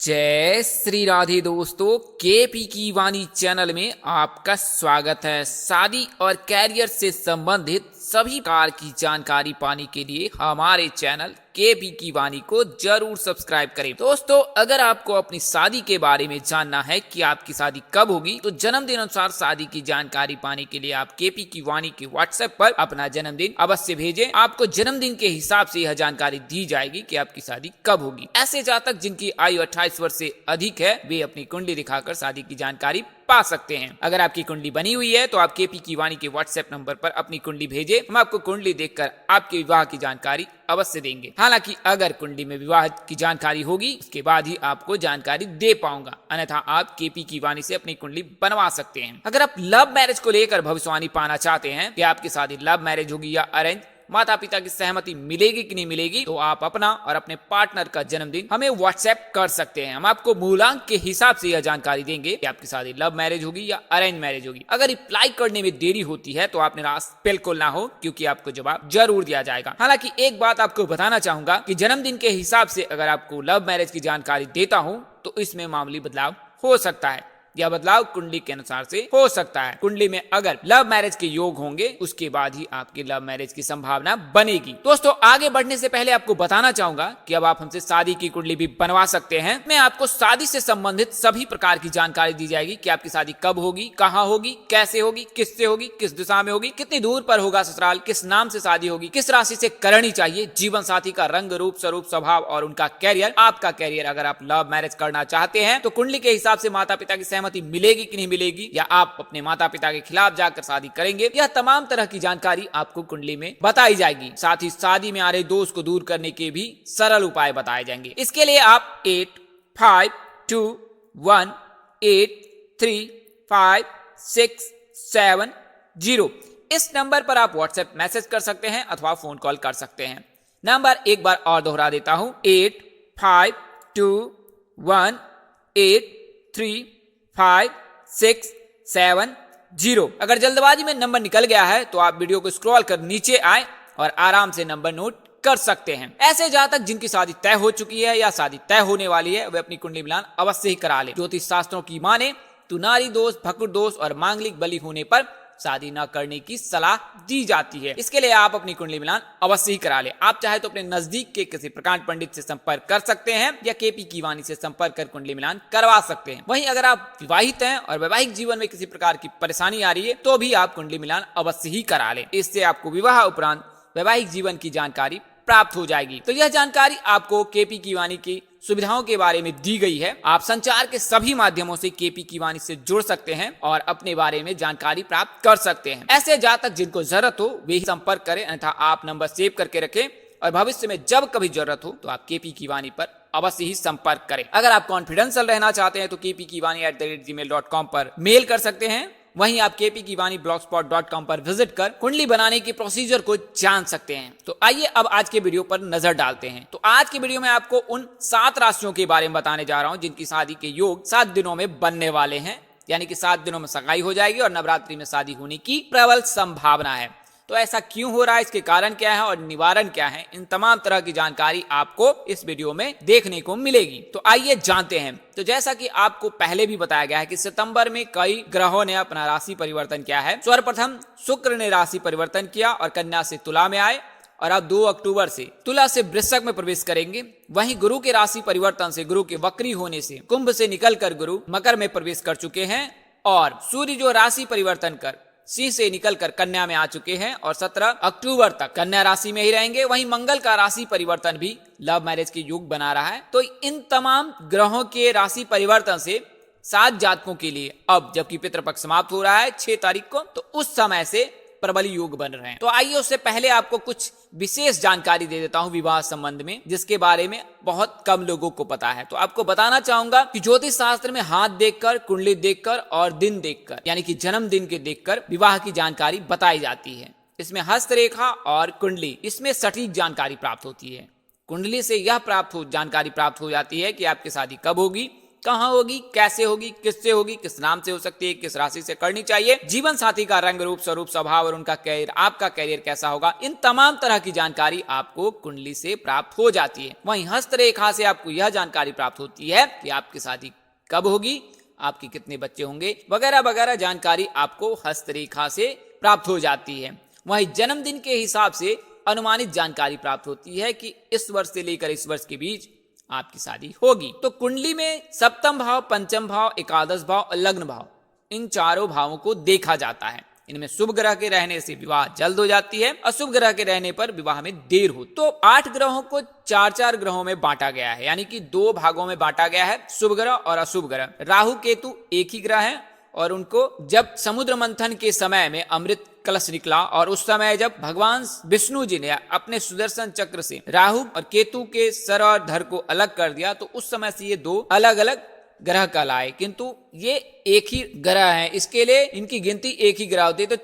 जय श्री राधे दोस्तों, केपी की वाणी चैनल में आपका स्वागत है। शादी और कैरियर से संबंधित सभी प्रकार की जानकारी पाने के लिए हमारे चैनल केपी की वाणी को जरूर सब्सक्राइब करें। दोस्तों, अगर आपको अपनी शादी के बारे में जानना है कि आपकी शादी कब होगी, तो जन्मदिन अनुसार शादी की जानकारी पाने के लिए आप केपी की वाणी के व्हाट्सएप पर अपना जन्मदिन अवश्य भेजें। आपको जन्मदिन के हिसाब से यह जानकारी दी जाएगी कि आपकी शादी कब होगी। ऐसे जातक जिनकी आयु 28 वर्ष से अधिक है, वे अपनी कुंडली दिखाकर शादी की जानकारी पा सकते हैं। अगर आपकी कुंडली बनी हुई है तो आप केपी की वाणी के व्हाट्सएप नंबर पर अपनी कुंडली भेजें। हम आपको कुंडली देखकर आपके विवाह की जानकारी अवश्य देंगे। हालांकि अगर कुंडली में विवाह की जानकारी होगी, उसके बाद ही आपको जानकारी दे पाऊंगा, अन्यथा आप केपी की वाणी से अपनी कुंडली बनवा सकते हैं। अगर आप लव मैरिज को लेकर भविष्यवाणी पाना चाहते हैं कि आपकी शादी लव मैरिज होगी या अरेंज, माता पिता की सहमति मिलेगी कि नहीं मिलेगी, तो आप अपना और अपने पार्टनर का जन्मदिन हमें व्हाट्सएप कर सकते हैं। हम आपको मूलांक के हिसाब से यह जानकारी देंगे कि आपकी शादी लव मैरिज होगी या अरेंज मैरिज होगी। अगर रिप्लाई करने में देरी होती है तो आप निराश बिल्कुल ना हो, क्योंकि आपको जवाब जरूर दिया जाएगा। हालांकि एक बात आपको बताना चाहूंगा कि जन्मदिन के हिसाब से अगर आपको लव मैरिज की जानकारी देता हूँ तो इसमें मामूली बदलाव हो सकता है। यह बदलाव कुंडली के अनुसार से हो सकता है। कुंडली में अगर लव मैरिज के योग होंगे, उसके बाद ही आपकी लव मैरिज की संभावना बनेगी। दोस्तों, आगे बढ़ने से पहले आपको बताना चाहूंगा कि अब आप हमसे शादी की कुंडली भी बनवा सकते हैं। मैं आपको शादी से संबंधित सभी प्रकार की जानकारी दी जाएगी कि आपकी शादी कब होगी, कहाँ होगी, कैसे होगी, किससे होगी, किस दिशा में होगी, कितनी दूर पर होगा ससुराल, किस नाम से शादी होगी, किस राशि से करनी चाहिए, जीवन साथी का रंग, रूप, स्वरूप, स्वभाव और उनका कैरियर। आपका कैरियर, अगर आप लव मैरिज करना चाहते हैं तो कुंडली के हिसाब से माता पिता की सहमति मिलेगी कि नहीं मिलेगी, या आप अपने माता पिता के खिलाफ जाकर शादी करेंगे, यह तमाम तरह की जानकारी आपको कुंडली में बताई जाएगी। साथ ही शादी में आ रहे दोष को दूर करने के भी सरल उपाय बताए जाएंगे। इसके लिए आप 8521835670 इस नंबर पर आप व्हाट्सएप मैसेज कर सकते हैं अथवा फोन कॉल कर सकते हैं। नंबर एक बार और दोहरा देता हूं, 8521835670। अगर जल्दबाजी में नंबर निकल गया है तो आप वीडियो को स्क्रॉल कर नीचे आए और आराम से नंबर नोट कर सकते हैं। ऐसे जातक जिनकी शादी तय हो चुकी है या शादी तय होने वाली है, वे अपनी कुंडली मिलान अवश्य ही करा ले। ज्योतिष शास्त्रों की माने तो नारी दोष, भकुर दोष और मांगलिक बलि होने पर शादी न करने की सलाह दी जाती है। इसके लिए आप अपनी कुंडली मिलान अवश्य ही करा ले। आप चाहे तो अपने नजदीक के किसी प्रकांड पंडित से संपर्क कर सकते हैं या केपी की वाणी से संपर्क कर कुंडली मिलान करवा सकते हैं। वहीं अगर आप विवाहित हैं और वैवाहिक जीवन में किसी प्रकार की परेशानी आ रही है तो भी आप कुंडली मिलान अवश्य ही करा ले। इससे आपको विवाह उपरांत वैवाहिक जीवन की जानकारी प्राप्त हो जाएगी। तो यह जानकारी आपको केपी की वाणी की सुविधाओं के बारे में दी गई है। आप संचार के सभी माध्यमों से केपी की वाणी से जुड़ सकते हैं और अपने बारे में जानकारी प्राप्त कर सकते हैं। ऐसे जातक जिनको जरूरत हो वे ही संपर्क करें, अन्यथा आप नंबर सेव करके रखें और भविष्य में जब कभी जरूरत हो तो आप केपी की वाणी पर अवश्य ही संपर्क करें। अगर आप कॉन्फिडेंशियल रहना चाहते हैं तो kpkiwani@gmail.com पर मेल कर सकते हैं। वहीं आप केपी की वाणी blogspot.com पर विजिट कर कुंडली बनाने की प्रोसीजर को जान सकते हैं। तो आइए अब आज के वीडियो पर नजर डालते हैं। तो आज के वीडियो में आपको उन 7 राशियों के बारे में बताने जा रहा हूं जिनकी शादी के योग 7 दिनों में बनने वाले हैं, यानी कि 7 दिनों में सगाई हो जाएगी और नवरात्रि में शादी होने की प्रबल संभावना है। तो ऐसा क्यों हो रहा है, इसके कारण क्या है और निवारण क्या है, इन तमाम तरह की जानकारी आपको इस वीडियो में देखने को मिलेगी। तो आइए जानते हैं। तो जैसा कि आपको पहले भी बताया गया है कि सितंबर में कई ग्रहों ने अपना राशि परिवर्तन किया है। सर्वप्रथम शुक्र ने राशि परिवर्तन किया और कन्या से तुला में आए और अब 2 अक्टूबर से तुला से वृश्चिक में प्रवेश करेंगे। वहीं गुरु के राशि परिवर्तन से, गुरु के वक्री होने से कुंभ से निकलकर गुरु मकर में प्रवेश कर चुके हैं और सूर्य जो राशि परिवर्तन कर सिंह से निकलकर कन्या में आ चुके हैं और 17 अक्टूबर तक कन्या राशि में ही रहेंगे। वहीं मंगल का राशि परिवर्तन भी लव मैरिज के योग बना रहा है। तो इन तमाम ग्रहों के राशि परिवर्तन से 7 जातकों के लिए अब जबकि पितृपक्ष समाप्त हो रहा है 6 तारीख को, तो उस समय से प्रबल योग बन रहे हैं। तो आइए उससे पहले आपको कुछ विशेष जानकारी दे देता हूं विवाह संबंध में, जिसके बारे में बहुत कम लोगों को पता है। तो आपको बताना चाहूंगा कि ज्योतिष शास्त्र में हाथ देखकर, कुंडली देखकर और दिन देखकर, यानी कि जन्मदिन के देखकर विवाह की जानकारी बताई जाती है। इसमें हस्तरेखा और कुंडली, इसमें सटीक जानकारी प्राप्त होती है। कुंडली से यह जानकारी प्राप्त हो जाती है कि आपकी शादी कब होगी, कहाँ होगी, कैसे होगी, किससे होगी, किस नाम से हो सकती है, किस राशि से करनी चाहिए, जीवन साथी का रंग रूप स्वरूप स्वभाव और उनका कैरियर, आपका कैरियर कैसा होगा, इन तमाम तरह की जानकारी आपको कुंडली से प्राप्त हो जाती है। वहीं हस्तरेखा से आपको यह जानकारी प्राप्त होती है कि आपकी शादी कब होगी, आपके कितने बच्चे होंगे, वगैरह वगैरह जानकारी आपको हस्तरेखा से प्राप्त हो जाती है। वहीं जन्मदिन के हिसाब से अनुमानित जानकारी प्राप्त होती है कि इस वर्ष से लेकर इस वर्ष के बीच आपकी शादी होगी। तो कुंडली में सप्तम भाव, पंचम भाव, एकादश भाव और लग्न भाव, इन चारों भावों को देखा जाता है। इनमें शुभ ग्रह के रहने से विवाह जल्द हो जाती है, अशुभ ग्रह के रहने पर विवाह में देर हो। तो 8 ग्रहों को 4-4 ग्रहों में बांटा गया है, यानी कि 2 भागों में बांटा गया है, शुभ ग्रह और अशुभ ग्रह। राहु केतु एक ही ग्रह है और उनको जब समुद्र मंथन के समय में अमृत कलश निकला और उस समय जब भगवान विष्णु जी ने अपने सुदर्शन चक्र से राहु और केतु के सर और धड़ को अलग कर दिया, तो उस समय से ये 2 अलग अलग ग्रह कहलाए, किंतु ये एक ही ग्रह है, इसके लिए इनकी गिनती एक ही ग्रह होती है। तो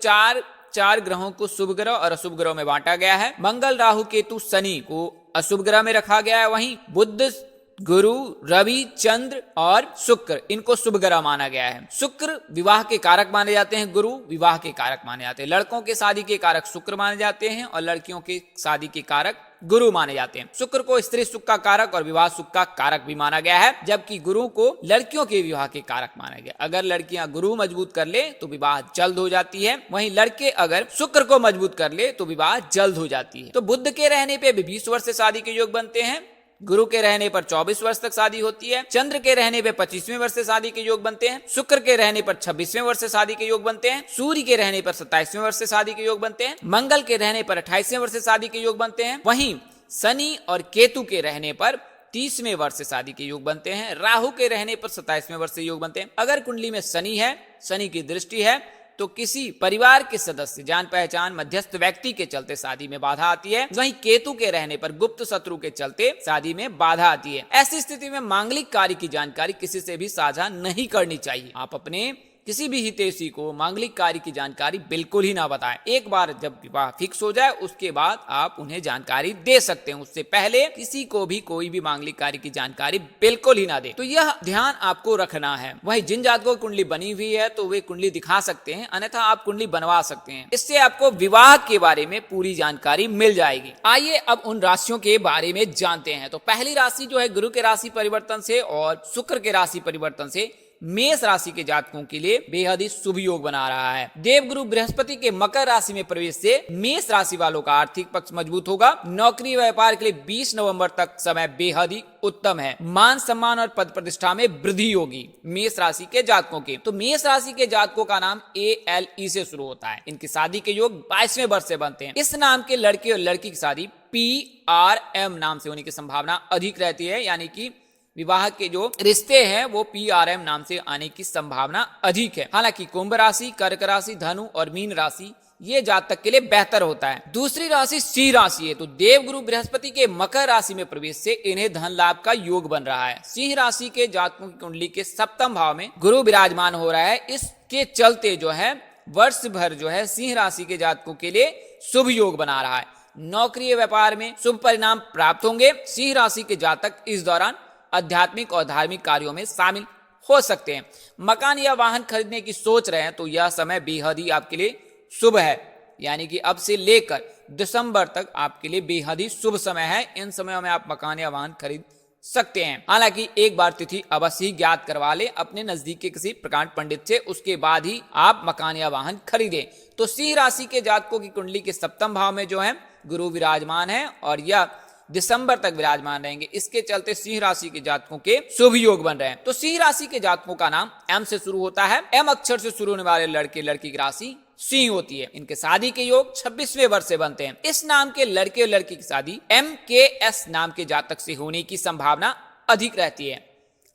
4 ग्रहों को शुभ ग्रह और अशुभ ग्रह में बांटा गया है। मंगल, राहु, केतु, शनि को अशुभ ग्रह में रखा गया है। वहीं बुध, गुरु, रवि, चंद्र और शुक्र, इनको शुभ ग्रह माना गया है। शुक्र विवाह के कारक माने जाते हैं, गुरु विवाह के कारक माने जाते हैं। लड़कों के शादी के कारक शुक्र माने जाते हैं और लड़कियों के शादी के कारक गुरु माने जाते हैं। शुक्र को स्त्री सुख का कारक और विवाह सुख का कारक भी माना गया है, जबकि गुरु को लड़कियों के विवाह के कारक माना गया। अगर लड़कियां गुरु मजबूत कर ले तो विवाह जल्द हो जाती है, वहीं लड़के अगर शुक्र को मजबूत कर ले तो विवाह जल्द हो जाती है। तो बुध के रहने पे भी 20 वर्ष से शादी के योग बनते हैं, गुरु के रहने पर 24 वर्ष तक शादी होती है, चंद्र के रहने पर 25वें वर्ष से शादी के योग बनते हैं, शुक्र के रहने पर 26वें वर्ष से शादी के योग बनते हैं, सूर्य के रहने पर 27वें वर्ष से शादी के योग बनते हैं, मंगल के रहने पर 28वें वर्ष से शादी के योग बनते हैं, वहीं शनि और केतु के रहने पर 30वें वर्ष से शादी के योग बनते हैं, राहु के रहने पर 27वें वर्ष से योग बनते हैं। अगर कुंडली में शनि है, शनि की दृष्टि है, तो किसी परिवार के सदस्य, जान पहचान, मध्यस्थ व्यक्ति के चलते शादी में बाधा आती है। वहीं केतु के रहने पर गुप्त शत्रु के चलते शादी में बाधा आती है। ऐसी स्थिति में मांगलिक कार्य की जानकारी किसी से भी साझा नहीं करनी चाहिए। आप अपने किसी भी हितैषी को मांगलिक कार्य की जानकारी बिल्कुल ही ना बताएं। एक बार जब विवाह फिक्स हो जाए उसके बाद आप उन्हें जानकारी दे सकते हैं, उससे पहले किसी को भी कोई भी मांगलिक कार्य की जानकारी बिल्कुल ही ना दे। तो यह ध्यान आपको रखना है। वहीं जिन जातकों की कुंडली बनी हुई है तो वे कुंडली दिखा सकते हैं, अन्यथा आप कुंडली बनवा सकते हैं। इससे आपको विवाह के बारे में पूरी जानकारी मिल जाएगी। आइए अब उन राशियों के बारे में जानते हैं। तो पहली राशि जो है गुरु के राशि परिवर्तन से और शुक्र के राशि परिवर्तन से मेष राशि के जातकों के लिए बेहद ही शुभ योग बना रहा है। देवगुरु बृहस्पति के मकर राशि में प्रवेश से मेष राशि वालों का आर्थिक पक्ष मजबूत होगा। नौकरी व्यापार के लिए 20 नवंबर तक समय बेहद ही उत्तम है। मान सम्मान और पद प्रतिष्ठा में वृद्धि होगी मेष राशि के जातकों के। तो मेष राशि के जातकों का नाम ALE से शुरू होता है। इनकी शादी के योग 22वें वर्ष से बनते हैं। इस नाम के लड़के और लड़की की शादी PRM नाम से होने की संभावना अधिक रहती है, यानी कि विवाह के जो रिश्ते हैं वो PRM नाम से आने की संभावना अधिक है। हालांकि कुंभ राशि, कर्क राशि, धनु और मीन राशि ये जातक के लिए बेहतर होता है। दूसरी राशि सिंह राशि है। तो देवगुरु बृहस्पति के मकर राशि में प्रवेश से इन्हें धन लाभ का योग बन रहा है। सिंह राशि के जातकों की कुंडली के सप्तम भाव में गुरु विराजमान हो रहा है। इसके चलते जो है वर्ष भर जो है सिंह राशि के जातकों के लिए शुभ योग बना रहा है। नौकरी व्यापार में शुभ परिणाम प्राप्त होंगे। सिंह राशि के जातक इस दौरान आध्यात्मिक और धार्मिक कार्यों में शामिल हो सकते हैं। मकान या वाहन खरीदने की सोच रहे हैं तो यह समय बेहद ही आपके लिए शुभ है, यानी कि अब से लेकर दिसंबर तक आपके लिए बेहद ही शुभ समय है। इन समयों में आप मकान या वाहन खरीद सकते हैं। हालांकि एक बार तिथि अवश्य ही ज्ञात करवा ले अपने नजदीक के किसी प्रकांड पंडित से, उसके बाद ही आप मकान या वाहन खरीदें। तो सिंह राशि के जातकों की कुंडली के सप्तम भाव में जो है गुरु विराजमान है और यह दिसंबर तक विराजमान रहेंगे। इसके चलते सिंह राशि के जातकों के शुभ योग बन रहे हैं। तो सिंह राशि के जातकों का नाम M से शुरू होता है। M अक्षर से शुरू होने वाले लड़के लड़की की राशि सिंह होती है। इनके शादी के योग 26वें वर्ष से बनते हैं। इस नाम के लड़के और लड़की की शादी MKS नाम के जातक से होने की संभावना अधिक रहती है।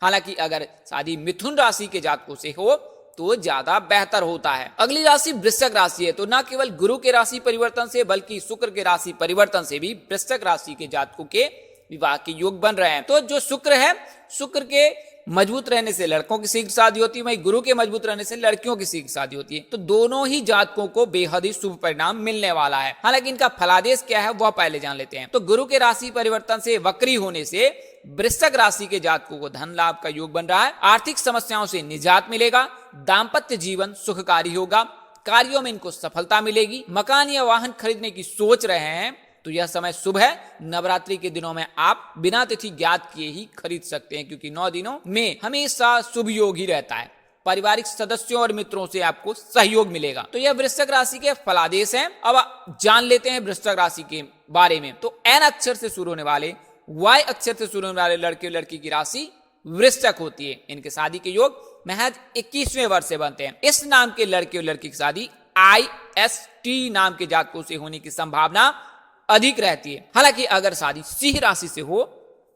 हालांकि अगर शादी मिथुन राशि के जातकों से हो तो ज्यादा बेहतर होता है। अगली राशि वृश्चिक राशि है। तो न केवल गुरु के राशि परिवर्तन से बल्कि शुक्र के राशि परिवर्तन से भी वृश्चिक राशि के जातकों के विवाह के योग बन रहे हैं। तो जो शुक्र है, शुक्र के मजबूत रहने से लड़कों की शीघ्र शादी होती है, वहीं गुरु के मजबूत रहने से लड़कियों की शीघ्र शादी होती है। तो दोनों ही जातकों को बेहद ही शुभ परिणाम मिलने वाला है। हालांकि इनका फलादेश क्या है वह पहले जान लेते हैं। तो गुरु के राशि परिवर्तन से वक्री होने से वृश्चिक राशि के जातकों को धन लाभ का योग बन रहा है। आर्थिक समस्याओं से निजात मिलेगा। दाम्पत्य जीवन सुखकारी होगा। कार्यों में इनको सफलता मिलेगी। मकान या वाहन खरीदने की सोच रहे हैं तो यह समय शुभ है। नवरात्रि के दिनों में आप बिना तिथि ज्ञात किए ही खरीद सकते हैं, क्योंकि 9 दिनों में हमेशा शुभ योग ही रहता है। पारिवारिक सदस्यों और मित्रों से आपको सहयोग मिलेगा। तो यह वृश्चिक राशि के फलादेश हैं। अब जान लेते हैं वृश्चिक राशि के बारे में। तो एन अक्षर से शुरू होने वाले, वाई अक्षर से शुरू होने वाले लड़के और लड़की की राशि वृश्चिक होती है। इनके शादी के योग महज 21वें वर्ष से बनते हैं। इस नाम के लड़के और लड़की की शादी IST नाम के जातकों से होने की संभावना अधिक रहती है। हालांकि अगर शादी सिंह राशि से हो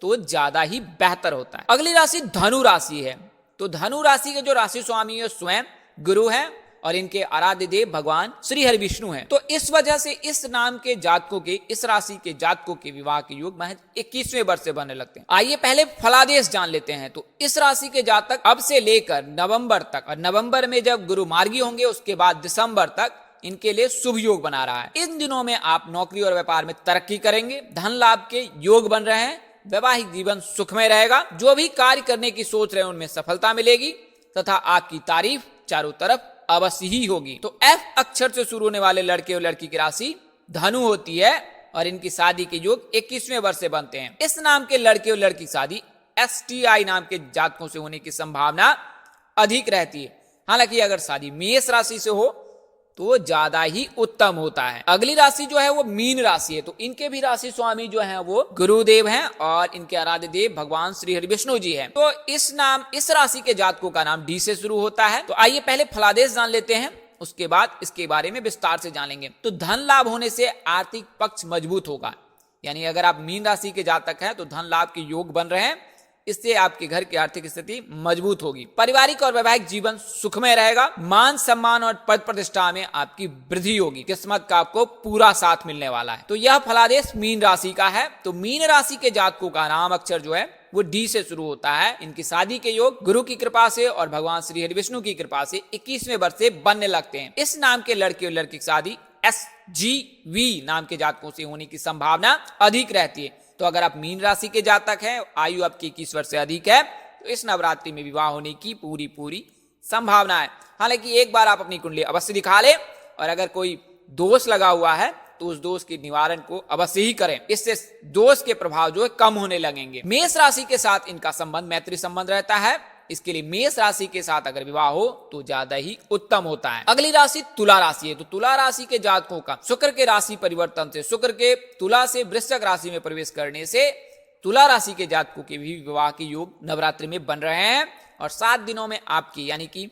तो ज्यादा ही बेहतर होता है। अगली राशि धनु राशि है। तो धनु राशि के जो राशि स्वामी है स्वयं गुरु हैं और इनके आराध्य देव भगवान श्री हरि विष्णु हैं। तो इस वजह से इस नाम के जातकों के, इस राशि के जातकों के विवाह के योग महज 21वें वर्ष से बनने लगते हैं। आइए पहले फलादेश जान लेते हैं। तो इस राशि के जातक अब से लेकर नवंबर तक, और नवंबर में जब गुरु मार्गी होंगे उसके बाद दिसंबर तक इनके लिए शुभ योग बना रहा है। इन दिनों में आप नौकरी और व्यापार में तरक्की करेंगे। धन लाभ के योग बन रहे हैं। वैवाहिक जीवन सुखमय रहेगा। जो भी कार्य करने की सोच रहे हैं उनमें सफलता मिलेगी तथा आपकी तारीफ चारों तरफ अवश्य ही होगी। तो F अक्षर से शुरू होने वाले लड़के और लड़की की राशि धनु होती है और इनकी शादी के योग 21वें वर्ष से बनते हैं। इस नाम के लड़के और लड़की की शादी STI नाम के जातकों से होने की संभावना अधिक रहती है। हालांकि अगर शादी मेष राशि से हो तो ज्यादा ही उत्तम होता है। अगली राशि जो है वो मीन राशि है। तो इनके भी राशि स्वामी जो है वो गुरुदेव हैं और इनके आराध्य देव भगवान श्री हरि विष्णु जी हैं। तो इस राशि के जातकों का नाम डी से शुरू होता है। तो आइए पहले फलादेश जान लेते हैं, उसके बाद इसके बारे में विस्तार से जानेंगे। तो धन लाभ होने से आर्थिक पक्ष मजबूत होगा। यानी अगर आप मीन राशि के जातक हैं तो धन लाभ के योग बन रहे हैं। इससे आपके घर की आर्थिक स्थिति मजबूत होगी। पारिवारिक और वैवाहिक जीवन सुखमय रहेगा। मान सम्मान और पद प्रतिष्ठा में आपकी वृद्धि होगी। किस्मत का आपको पूरा साथ मिलने वाला है। तो यह फलादेश मीन राशि का है। तो मीन राशि के जातकों का नाम अक्षर जो है वो डी से शुरू होता है। इनकी शादी के योग गुरु की कृपा से और भगवान श्री हरि विष्णु की कृपा से 21वें वर्ष से बनने लगते हैं। इस नाम के लड़के और लड़की की शादी SGV नाम के जातकों से होने की संभावना अधिक रहती है। तो अगर आप मीन राशि के जातक हैं, आयु आपकी 21 वर्ष से अधिक है, तो इस नवरात्रि में विवाह होने की पूरी संभावना है। हालांकि एक बार आप अपनी कुंडली अवश्य दिखा लें और अगर कोई दोष लगा हुआ है तो उस दोष के निवारण को अवश्य ही करें। इससे दोष के प्रभाव जो है कम होने लगेंगे। मेष राशि के साथ इनका संबंध मैत्री संबंध रहता है। इसके लिए मेष राशि के साथ अगर विवाह हो तो ज्यादा ही उत्तम होता है। अगली राशि तुला राशि है। तो तुला राशि के जातकों का शुक्र के राशि परिवर्तन से, शुक्र के तुला से वृश्चिक राशि में प्रवेश करने से तुला राशि के जातकों के भी विवाह के योग नवरात्रि में बन रहे हैं। और 7 दिनों में आपकी, यानी कि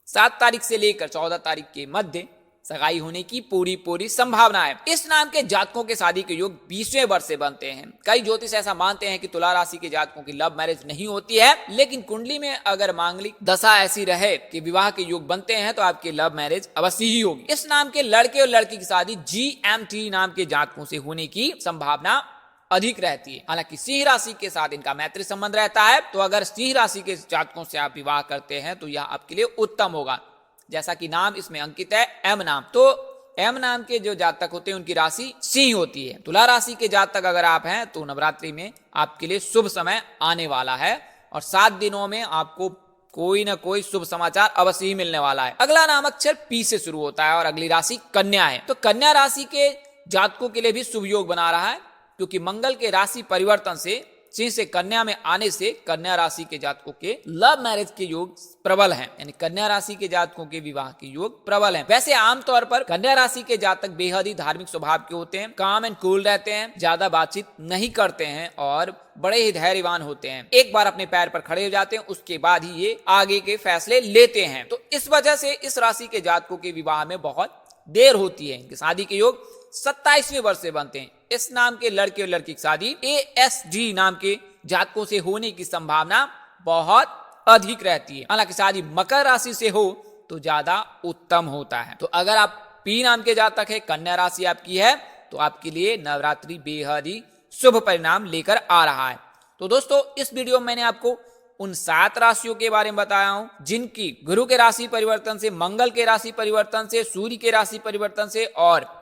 7 तारीख से लेकर 14 तारीख के मध्य सगाई होने की पूरी संभावना है। इस नाम के जातकों के शादी के योग 20वें वर्ष से बनते हैं। कई ज्योतिष ऐसा मानते हैं कि तुला राशि के जातकों की लव मैरिज नहीं होती है, लेकिन कुंडली में अगर मांगलिक दशा ऐसी रहे कि विवाह के योग बनते हैं तो आपकी लव मैरिज अवश्य ही होगी। इस नाम के लड़के और लड़की की शादी GMT नाम के जातकों से होने की संभावना अधिक रहती है। हालांकि सिंह राशि के साथ इनका मैत्री संबंध रहता है। तो अगर सिंह राशि के जातकों से आप विवाह करते हैं तो यह आपके लिए उत्तम होगा। जैसा कि नाम इसमें अंकित है M नाम, तो M नाम के जो जातक होते हैं उनकी राशि सिंह होती है। तुला राशि के जातक अगर आप हैं तो नवरात्रि में आपके लिए शुभ समय आने वाला है और 7 दिनों में आपको कोई ना कोई शुभ समाचार अवश्य ही मिलने वाला है। अगला नाम अक्षर P से शुरू होता है और अगली राशि कन्या है। तो कन्या राशि के जातकों के लिए भी शुभ योग बना रहा है, क्योंकि मंगल के राशि परिवर्तन से सिंह से कन्या में आने से कन्या राशि के जातकों के लव मैरिज के योग प्रबल हैं। यानी कन्या राशि के जातकों के विवाह के योग प्रबल हैं। वैसे आमतौर पर कन्या राशि के जातक बेहद ही धार्मिक स्वभाव के होते हैं, काम एंड कूल रहते हैं, ज्यादा बातचीत नहीं करते हैं और बड़े ही धैर्यवान होते हैं। एक बार अपने पैर पर खड़े हो जाते हैं उसके बाद ही ये आगे के फैसले लेते हैं। तो इस वजह से इस राशि के जातकों के विवाह में बहुत देर होती है। इनके शादी के योग 27वें वर्ष से बनते हैं। इस नाम के लड़के और लड़की की शादी ASG नाम के जातकों से होने की संभावना बहुत अधिक रहती है। हालांकि शादी मकर राशि से हो तो ज्यादा उत्तम होता है। तो अगर आप P नाम के जातक है, कन्या राशि आपकी है, तो आपके लिए नवरात्रि बेहद ही शुभ परिणाम लेकर आ रहा है। तो दोस्तों इस वीडियो में मैंने आपको उन 7 राशियों के बारे में बताया हूं जिनकी गुरु के राशि परिवर्तन से, मंगल के राशि परिवर्तन से, सूर्य के राशि परिवर्तन से और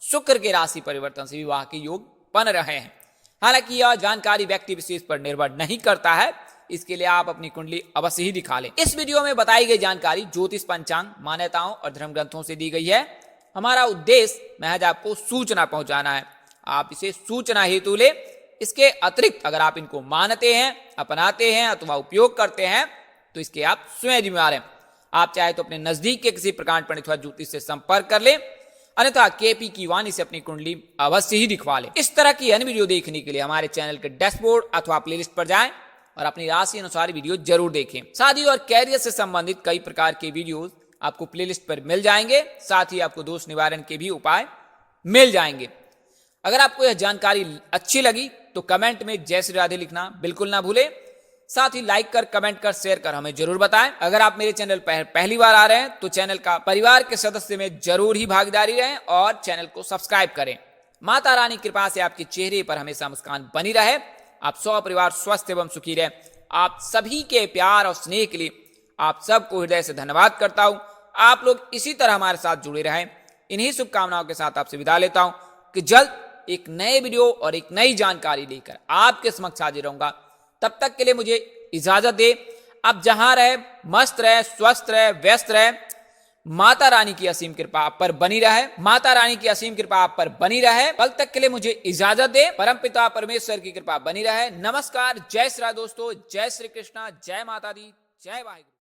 शुक्र के राशि परिवर्तन से विवाह के योग बन रहे हैं। हालांकि यह जानकारी व्यक्ति विशेष पर निर्भर नहीं करता है, इसके लिए आप अपनी कुंडली अवश्य ही दिखा लें। इस वीडियो में बताई गई जानकारी ज्योतिष, पंचांग, मान्यताओं और धर्म ग्रंथों से दी गई है। हमारा उद्देश्य महज आपको सूचना पहुंचाना है, आप इसे सूचना हेतु ले। इसके अतिरिक्त अगर आप इनको मानते हैं, अपनाते हैं अथवा उपयोग करते हैं तो इसके आप स्वयं जिम्मेदार हैं। आप चाहे तो अपने नजदीक के किसी प्रकांड पंडित अथवा ज्योतिष से संपर्क कर लें, अन्यथा केपी की वाणी से अपनी कुंडली अवश्य ही दिखवा लें। इस तरह की अन्य वीडियो देखने के लिए हमारे चैनल के डैशबोर्ड अथवा प्लेलिस्ट पर जाएं और अपनी राशि अनुसार वीडियो जरूर देखें। शादी और कैरियर से संबंधित कई प्रकार के वीडियोस आपको प्लेलिस्ट पर मिल जाएंगे, साथ ही आपको दोष निवारण के भी उपाय मिल जाएंगे। अगर आपको यह जानकारी अच्छी लगी तो कमेंट में जय श्री राधे लिखना बिल्कुल ना भूलें। साथ ही लाइक कर, कमेंट कर, शेयर कर हमें जरूर बताएं। अगर आप मेरे चैनल पर पहली बार आ रहे हैं तो चैनल का परिवार के सदस्य में जरूर ही भागीदारी रहें और चैनल को सब्सक्राइब करें। माता रानी कृपा से आपके चेहरे पर हमेशा मुस्कान बनी रहे, आप सौ परिवार स्वस्थ एवं सुखी रहे। आप सभी के प्यार और स्नेह के लिए आप सबको हृदय से धन्यवाद करता हूं। आप लोग इसी तरह हमारे साथ जुड़े रहें। इन्हीं शुभकामनाओं के साथ आपसे विदा लेता हूं कि जल्द एक नए वीडियो और एक नई जानकारी लेकर आपके समक्ष हाजिर रहूंगा। तब तक के लिए मुझे इजाजत दे। आप जहां रहे मस्त रहे, स्वस्थ रहे, व्यस्त रहे। माता रानी की असीम कृपा आप पर बनी रहे। माता रानी की असीम कृपा आप पर बनी रहे। कल तक के लिए मुझे इजाजत दे। परमपिता परमेश्वर की कृपा बनी रहे। नमस्कार, जय श्री राधे दोस्तों, जय श्री कृष्णा, जय माता दी, जय वाहिगुरु।